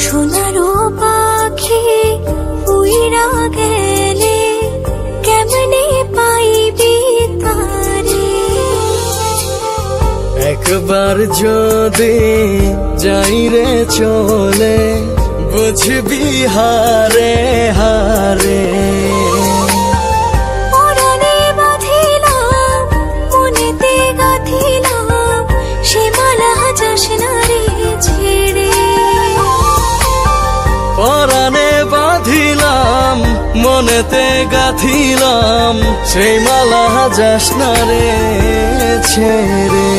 সোনারো পাখি উইরা গেলে কেমনে পাইবি তারে। একবার যদি যাই রে চলে বুঝবি হারে হারে। পরাণে বাঁধিলাম মনেতে গাঁথিলাম সে মালা যাস না রে ছেড়ে। পরাণে বাঁধিলাম মনেতে গাঁথিলাম সেই মালা যাস না রে ছেড়ে।